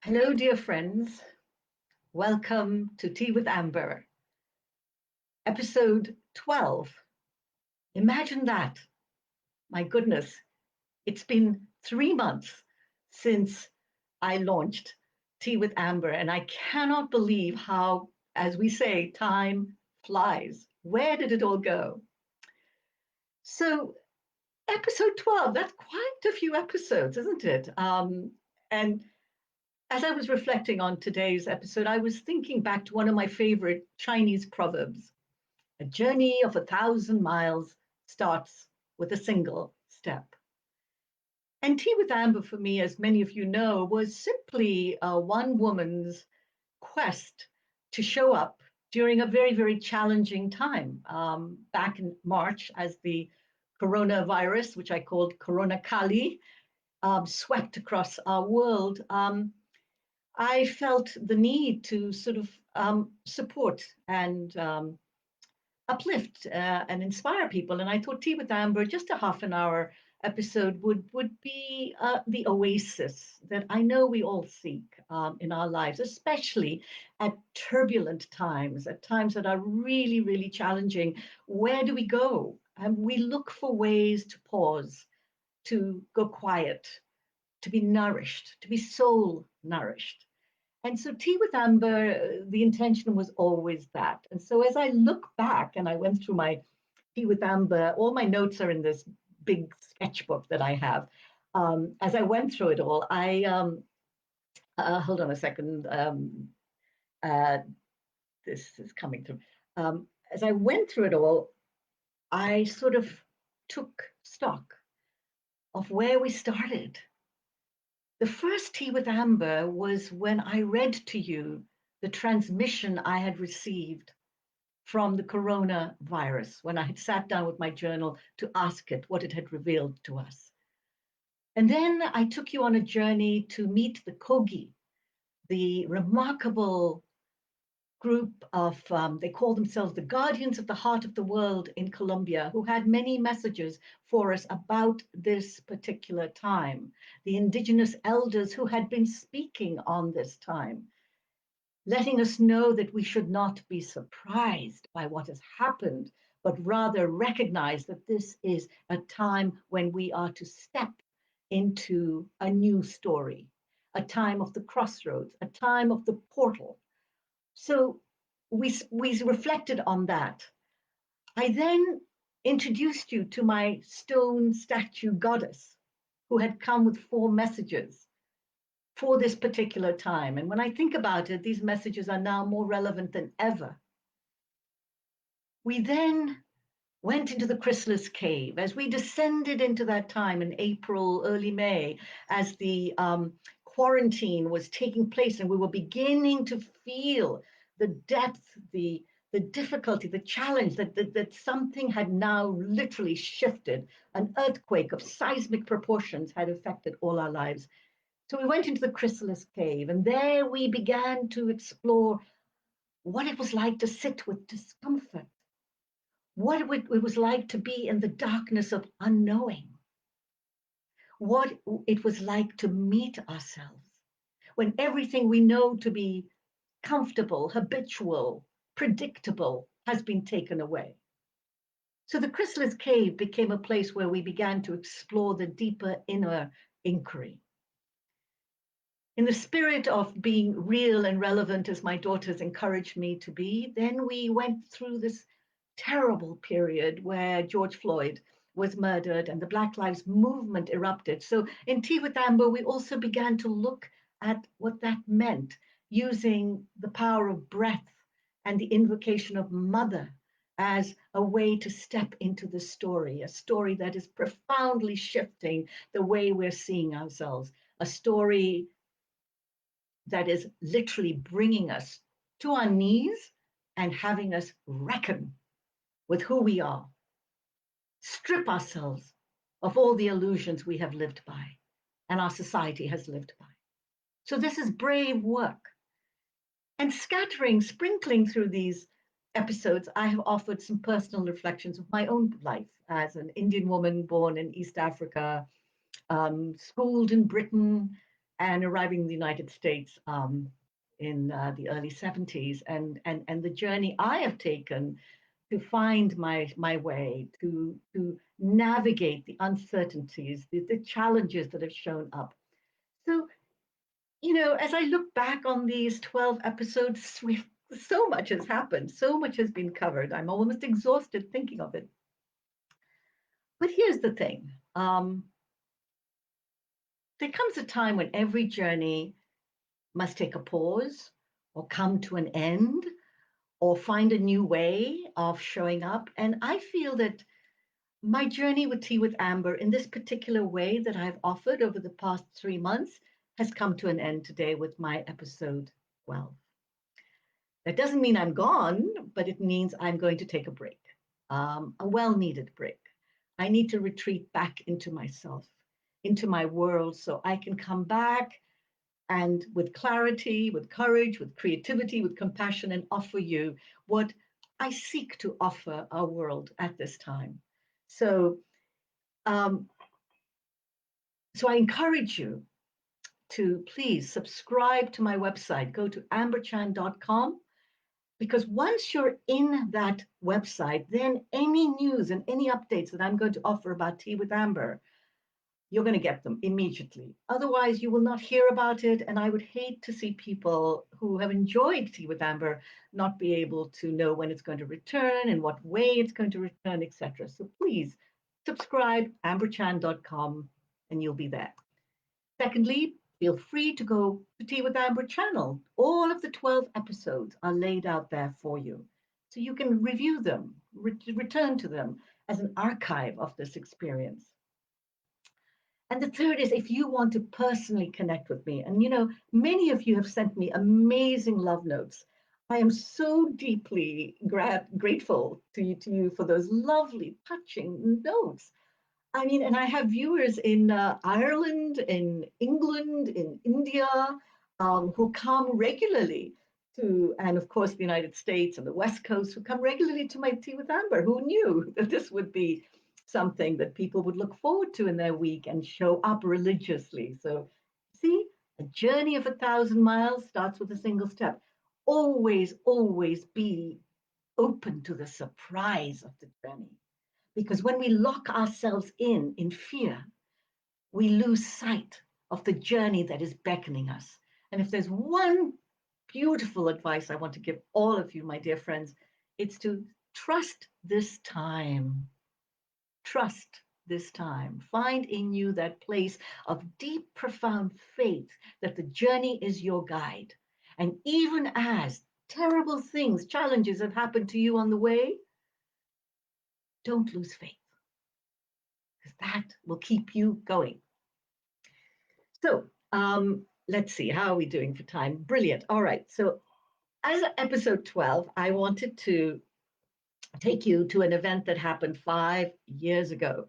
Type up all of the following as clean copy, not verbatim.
Hello, dear friends. Welcome to Tea with Amber, episode 12. Imagine that. My goodness, it's been 3 months since I launched Tea with Amber, and I cannot believe how, as we say, time flies. Where did it all go? So, episode 12, that's quite a few episodes, isn't it? And as I was reflecting on today's episode, I was thinking back to one of my favorite Chinese proverbs. A journey of 1,000 miles starts with a single step. And Tea with Amber, for me, as many of you know, was simply one woman's quest to show up during a very, very challenging time. Back in March, as the coronavirus, which I called Corona Kali, swept across our world, I felt the need to sort of support and uplift and inspire people. And I thought Tea with Amber, just a half an hour episode, would be the oasis that I know we all seek in our lives, especially at turbulent times, at times that are really, really challenging. Where do we go? And we look for ways to pause, to go quiet, to be nourished, to be soul nourished. And so Tea with Amber, the intention was always that. And so as I look back and I went through my Tea with Amber, all my notes are in this big sketchbook that I have. As I went through it all, hold on a second. Uh, this is coming through. As I went through it all, I sort of took stock of where we started. The first Tea with Amber was when I read to you the transmission I had received from the coronavirus, when I had sat down with my journal to ask it what it had revealed to us. And then I took you on a journey to meet the Kogi, the remarkable group of, they call themselves the Guardians of the Heart of the World in Colombia, who had many messages for us about this particular time. The indigenous elders who had been speaking on this time, letting us know that we should not be surprised by what has happened, but rather recognize that this is a time when we are to step into a new story, a time of the crossroads, a time of the portal. So we reflected on that. I then introduced you to my stone statue goddess, who had come with 4 messages for this particular time. And when I think about it, these messages are now more relevant than ever. We then went into the chrysalis cave as we descended into that time in April, early May, as the quarantine was taking place and we were beginning to feel the depth, the difficulty, the challenge that something had now literally shifted. An earthquake of seismic proportions had affected all our lives. So we went into the chrysalis cave, and there we began to explore what it was like to sit with discomfort, what it was like to be in the darkness of unknowing, what it was like to meet ourselves when everything we know to be comfortable, habitual, predictable has been taken away. So the chrysalis cave became a place where we began to explore the deeper inner inquiry. In the spirit of being real and relevant, as my daughters encouraged me to be, then we went through this terrible period where George Floyd was murdered and the Black Lives Movement erupted. So in Tea with Amber, we also began to look at what that meant, using the power of breath and the invocation of Mother as a way to step into the story, a story that is profoundly shifting the way we're seeing ourselves, a story that is literally bringing us to our knees and having us reckon with who we are, strip ourselves of all the illusions we have lived by and our society has lived by. So, this is brave work. And scattering, sprinkling through these episodes, I have offered some personal reflections of my own life as an Indian woman born in East Africa, schooled in Britain, and arriving in the United States in the early 70s, and the journey I have taken to find my way, to navigate the uncertainties, the challenges that have shown up. So, as I look back on these 12 episodes, so much has happened, so much has been covered. I'm almost exhausted thinking of it. But here's the thing. There comes a time when every journey must take a pause or come to an end or find a new way of showing up. And I feel that my journey with Tea with Amber in this particular way that I've offered over the past 3 months has come to an end today with my episode 12. That doesn't mean I'm gone, but it means I'm going to take a break, a well needed break. I need to retreat back into myself, into my world, so I can come back and with clarity, with courage, with creativity, with compassion, and offer you what I seek to offer our world at this time. So, um, so I encourage you to please subscribe to my website. Go to amberchan.com, because once you're in that website, then any news and any updates that I'm going to offer about Tea with Amber, you're going to get them immediately. Otherwise, you will not hear about it. And I would hate to see people who have enjoyed Tea with Amber not be able to know when it's going to return, in what way it's going to return, etc. So please subscribe, amberchan.com, and you'll be there. Secondly, feel free to go to Tea with Amber channel. All of the 12 episodes are laid out there for you. So you can review them, return to them as an archive of this experience. And the third is, if you want to personally connect with me, and many of you have sent me amazing love notes. I am so deeply grateful to you for those lovely, touching notes. I mean, and I have viewers in Ireland, in England, in India, who come regularly to, and of course, the United States and the West Coast, who come regularly to my Tea with Amber. Who knew that this would be something that people would look forward to in their week and show up religiously? So, see, a journey of 1,000 miles starts with a single step. Always, always be open to the surprise of the journey. Because when we lock ourselves in fear, we lose sight of the journey that is beckoning us. And if there's one beautiful advice I want to give all of you, my dear friends, it's to trust this time. Trust this time. Find in you that place of deep, profound faith that the journey is your guide. And even as terrible things, challenges have happened to you on the way, don't lose faith, because that will keep you going. So let's see, how are we doing for time? Brilliant. All right. So as episode 12, I wanted to take you to an event that happened 5 years ago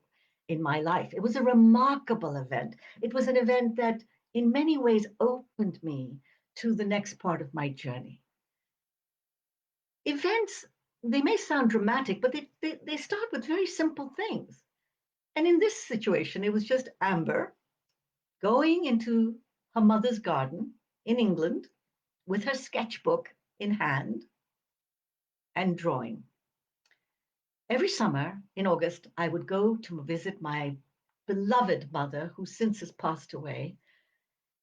in my life. It was a remarkable event. It was an event that in many ways opened me to the next part of my journey. Events, they may sound dramatic, but they start with very simple things. And in this situation, it was just Amber going into her mother's garden in England with her sketchbook in hand and drawing. Every summer in August, I would go to visit my beloved mother, who since has passed away.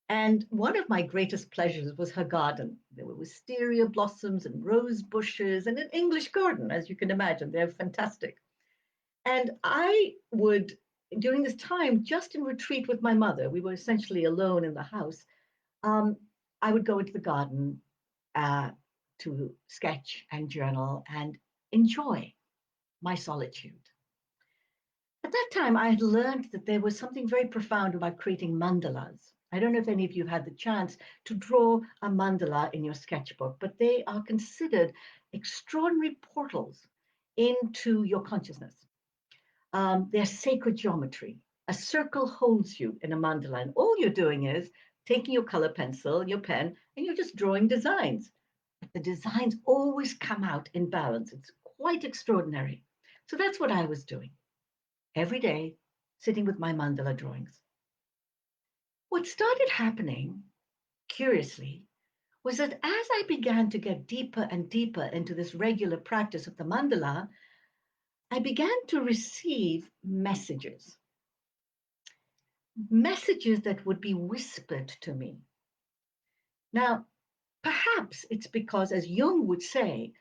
And one of my greatest pleasures was her garden. There were wisteria blossoms and rose bushes and an English garden, as you can imagine. They're fantastic. And I would, during this time, just in retreat with my mother, we were essentially alone in the house. Um, I would go into the garden uh, to sketch and journal and enjoy my solitude. At that time, I had learned that there was something very profound about creating mandalas. I don't know if any of you have had the chance to draw a mandala in your sketchbook, but they are considered extraordinary portals into your consciousness. They're sacred geometry. A circle holds you in a mandala, and all you're doing is taking your color pencil, your pen, and you're just drawing designs. But the designs always come out in balance. It's quite extraordinary. So that's what I was doing every day, sitting with my mandala drawings. What started happening, curiously, was that as I began to get deeper and deeper into this regular practice of the mandala, I began to receive messages that would be whispered to me. Now, perhaps it's because, as Jung would say,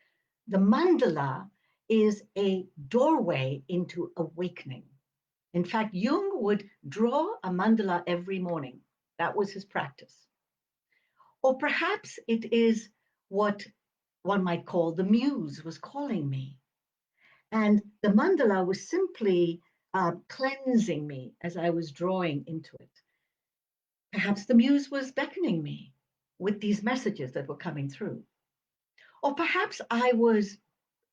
the mandala is a doorway into awakening. In fact, Jung would draw a mandala every morning. That was his practice. Or perhaps it is what one might call the muse was calling me. And the mandala was simply cleansing me as I was drawing into it. Perhaps the muse was beckoning me with these messages that were coming through. Or perhaps I was,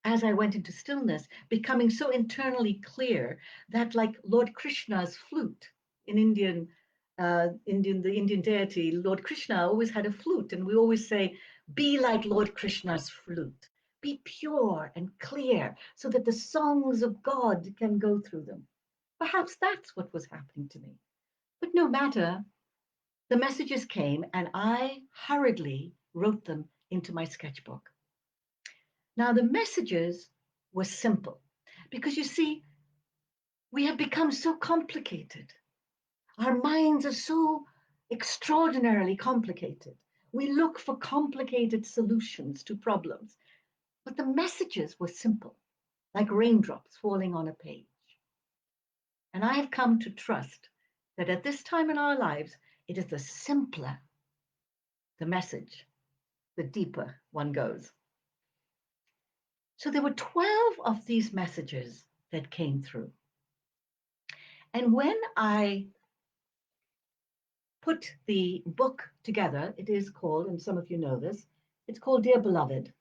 as I went into stillness, becoming so internally clear that, like Lord Krishna's flute in the Indian deity, Lord Krishna always had a flute, and we always say, "Be like Lord Krishna's flute, be pure and clear, so that the songs of God can go through them." Perhaps that's what was happening to me. But no matter, the messages came, and I hurriedly wrote them into my sketchbook. Now, the messages were simple because you see, we have become so complicated. Our minds are so extraordinarily complicated. We look for complicated solutions to problems, but the messages were simple, like raindrops falling on a page. And I have come to trust that at this time in our lives, it is the simpler the message, the deeper one goes. So there were 12 of these messages that came through. And when I put the book together, it is called, and some of you know this, it's called Dear Beloved,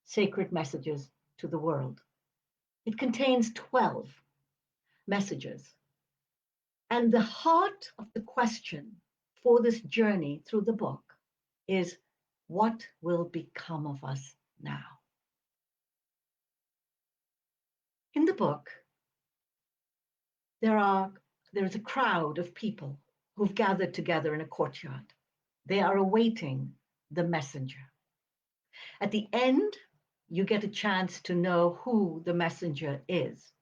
Sacred Messages to the World. It contains 12 messages. And the heart of the question for this journey through the book is, what will become of us now? In the book, there is a crowd of people who've gathered together in a courtyard. They are awaiting the messenger. At the end, you get a chance to know who the messenger is.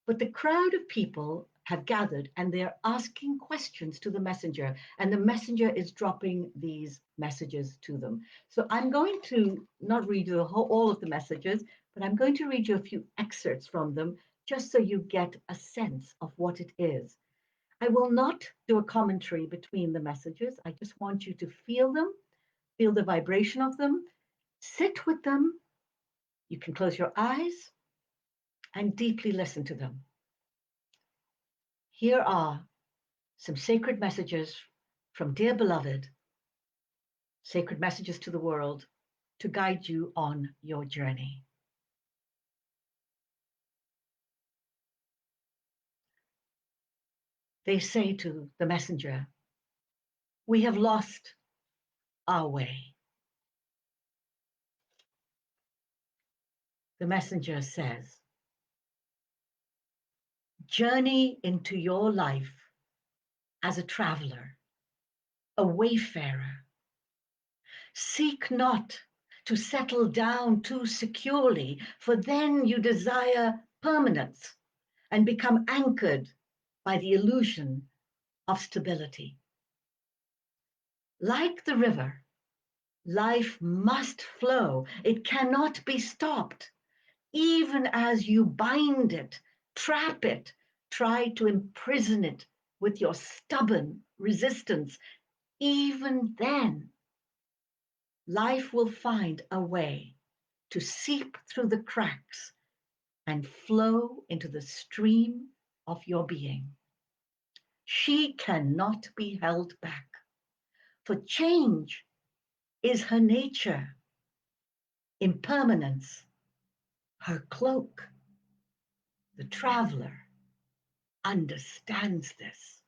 But the crowd of people have gathered and they're asking questions to the messenger, and the messenger is dropping these messages to them. So I'm going to not read all of the messages, but I'm going to read you a few excerpts from them just so you get a sense of what it is. I will not do a commentary between the messages. I just want you to feel them, feel the vibration of them, sit with them. You can close your eyes and deeply listen to them. Here are some sacred messages from Dear Beloved, sacred messages to the world to guide you on your journey. They say to the messenger, "We have lost our way." The messenger says, "Journey into your life as a traveler, a wayfarer. Seek not to settle down too securely, for then you desire permanence and become anchored by the illusion of stability. Like the river, life must flow. It cannot be stopped. Even as you bind it, trap it, try to imprison it with your stubborn resistance, even then, life will find a way to seep through the cracks and flow into the stream of your being. She cannot be held back, for change is her nature, impermanence, her cloak. The traveler understands this."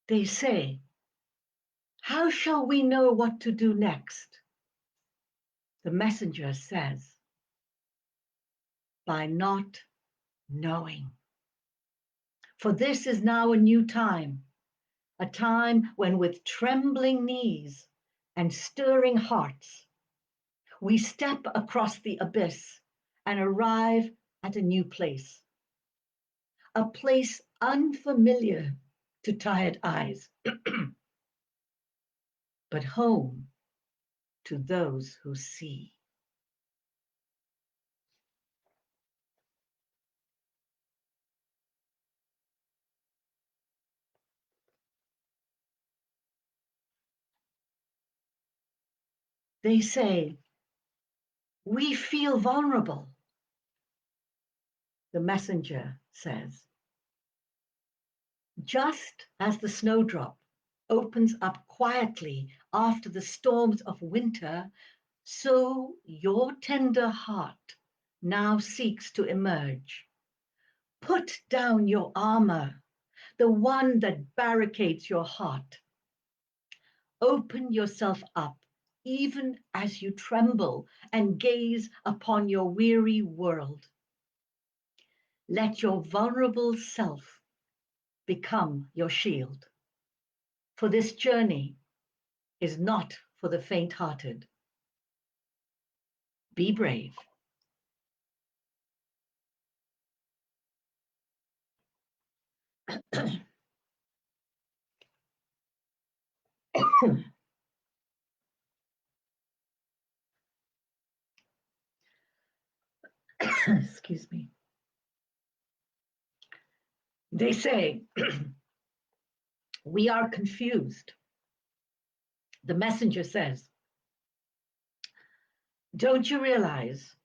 They say How shall we know what to do next? The messenger says, by not knowing. For this is now a new time, a time when with trembling knees and stirring hearts, we step across the abyss and arrive at a new place, a place unfamiliar to tired eyes, but home to those who see. They say, we feel vulnerable. The messenger says, just as the snowdrop opens up quietly after the storms of winter, so your tender heart now seeks to emerge. Put down your armor, the one that barricades your heart. Open yourself up, even as you tremble and gaze upon your weary world. Let your vulnerable self become your shield. For this journey is not for the faint-hearted. Be brave. Excuse me. They say, we are confused. The messenger says, don't you realize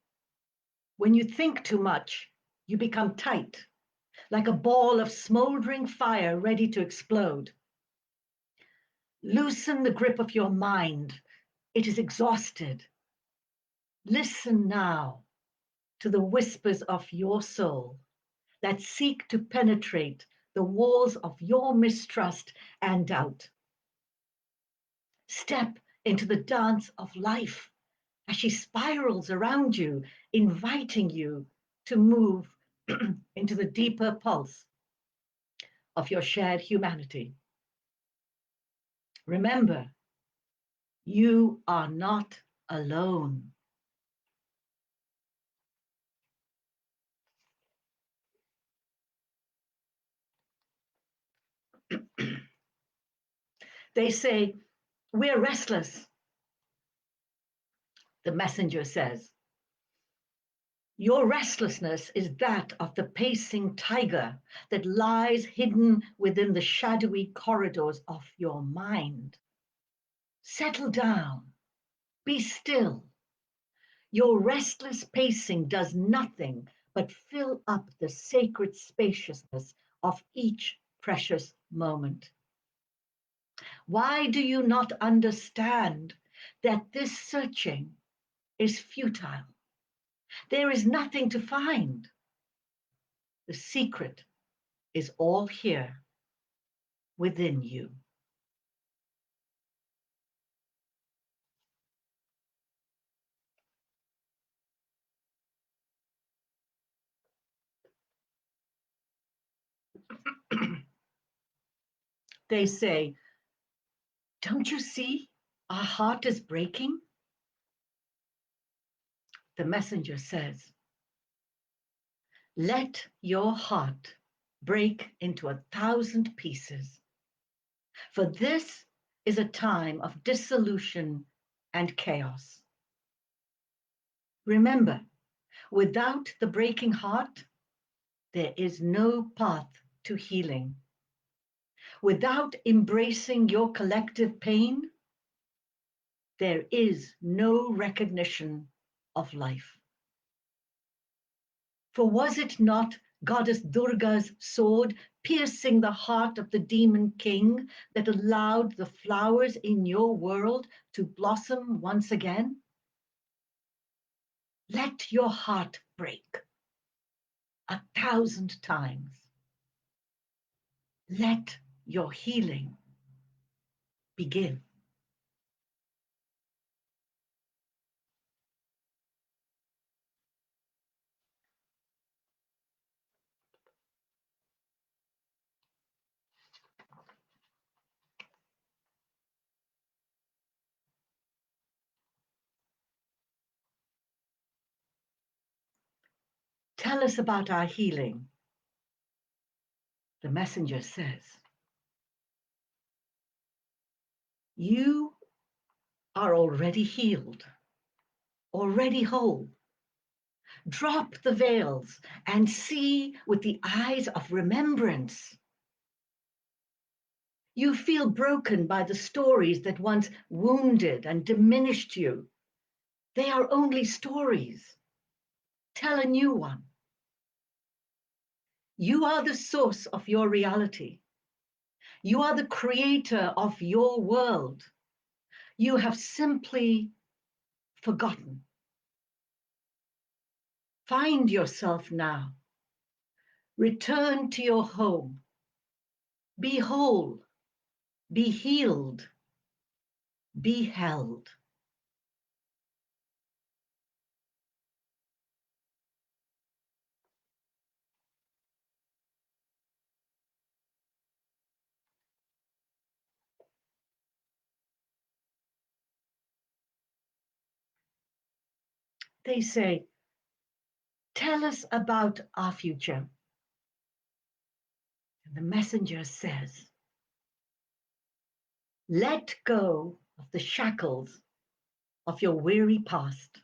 when you think too much, you become tight, like a ball of smoldering fire ready to explode? Loosen the grip of your mind. It is exhausted. Listen now to the whispers of your soul that seek to penetrate the walls of your mistrust and doubt. Step into the dance of life as she spirals around you, inviting you to move into the deeper pulse of your shared humanity. Remember, you are not alone. They say, we're restless. The messenger says, your restlessness is that of the pacing tiger that lies hidden within the shadowy corridors of your mind. Settle down. Be still. Your restless pacing does nothing but fill up the sacred spaciousness of each precious moment. Why do you not understand that this searching is futile? There is nothing to find. The secret is all here within you. They say, don't you see? Our heart is breaking. The messenger says, let your heart break into 1,000 pieces, for this is a time of dissolution and chaos. Remember, without the breaking heart, there is no path to healing. Without embracing your collective pain, there is no recognition of life. For was it not Goddess Durga's sword piercing the heart of the demon king that allowed the flowers in your world to blossom once again? Let your heart break 1,000 times. Let your healing begin. Tell us about our healing. The messenger says, you are already healed, already whole. Drop the veils and see with the eyes of remembrance. You feel broken by the stories that once wounded and diminished you. They are only stories. Tell a new one. You are the source of your reality. You are the creator of your world. You have simply forgotten. Find yourself now. Return to your home. Be whole. Be healed. Be held. They say, tell us about our future. And the messenger says, let go of the shackles of your weary past.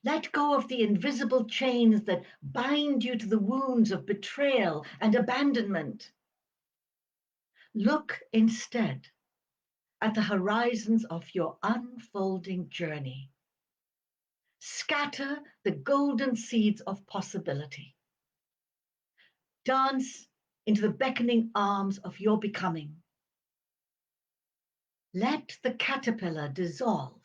Let go of the invisible chains that bind you to the wounds of betrayal and abandonment. Look instead at the horizons of your unfolding journey. Scatter the golden seeds of possibility. Dance into the beckoning arms of your becoming. Let the caterpillar dissolve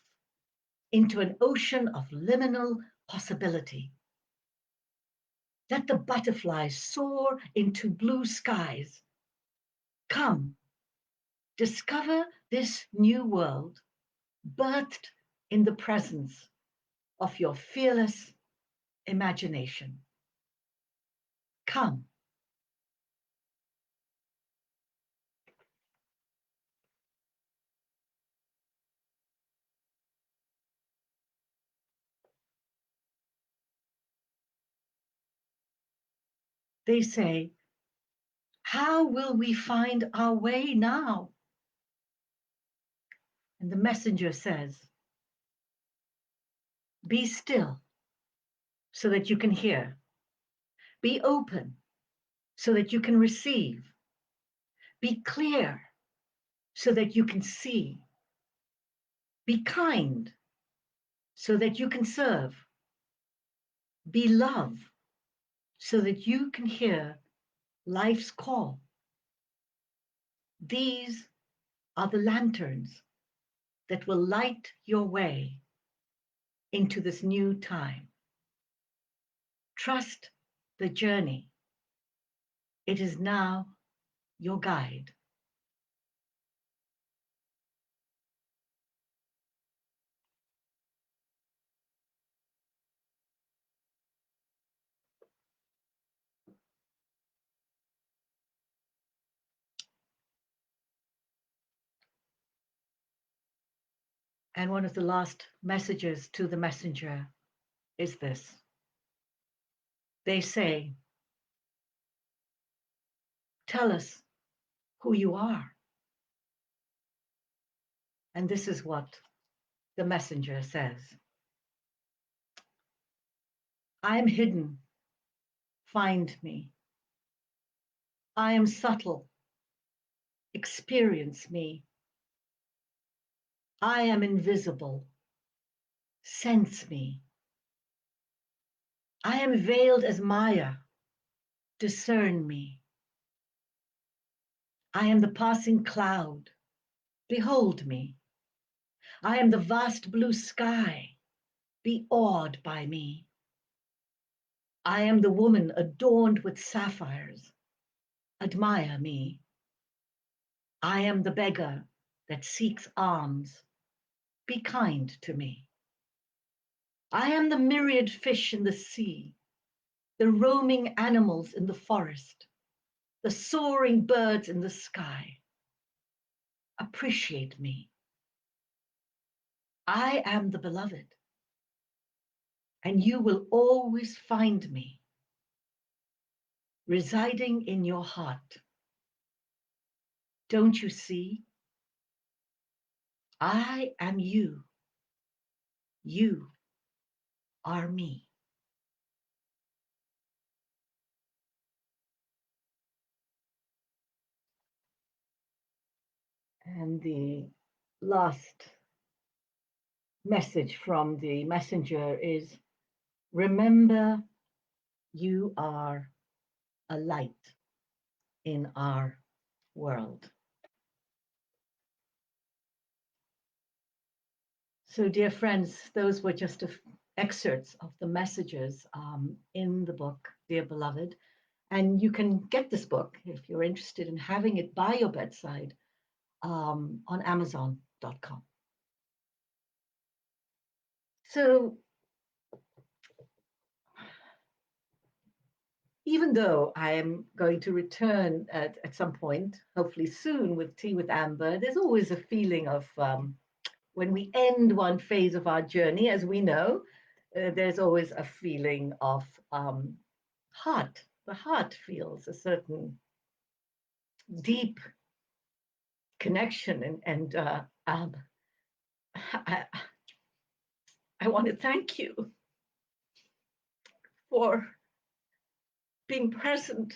into an ocean of liminal possibility. Let the butterfly soar into blue skies. Come, discover this new world, birthed in the presence of your fearless imagination. Come. They say, how will we find our way now? And the messenger says, be still so that you can hear. Be open so that you can receive. Be clear so that you can see. Be kind so that you can serve. Be love so that you can hear life's call. These are the lanterns that will light your way into this new time. Trust the journey. It is now your guide. And one of the last messages to the messenger is this. They say, tell us who you are. And this is what the messenger says. I am hidden. Find me. I am subtle. Experience me. I am invisible. Sense me. I am veiled as Maya. Discern me. I am the passing cloud. Behold me. I am the vast blue sky. Be awed by me. I am the woman adorned with sapphires. Admire me. I am the beggar that seeks alms. Be kind to me. I am the myriad fish in the sea, the roaming animals in the forest, the soaring birds in the sky. Appreciate me. I am the beloved. and you will always find me residing in your heart. Don't you see? I am you. You are me. And the last message from the messenger is, remember, you are a light in our world. So, dear friends, those were just excerpts of the messages in the book, Dear Beloved. And you can get this book if you're interested in having it by your bedside on Amazon.com. So, even though I am going to return at some point, hopefully soon, with Tea with Amber, there's always a feeling of when we end one phase of our journey, as we know, there's always a feeling of heart. The heart feels a certain deep connection. And I, I want to thank you for being present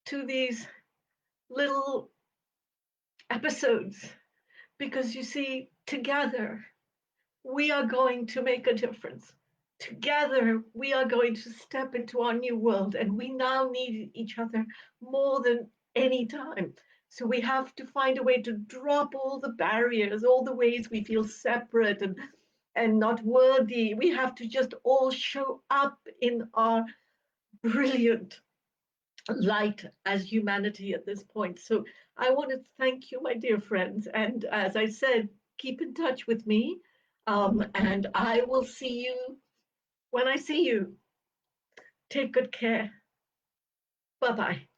to these little episodes, because you see, together we are going to make a difference. Together we are going to step into our new world, and we now need each other more than any time. So we have to find a way to drop all the barriers, all the ways we feel separate and not worthy. We have to just all show up in our brilliant light as humanity at this point. So I want to thank you, my dear friends. And as I said, keep in touch with me. And I will see you when I see you. Take good care. Bye bye.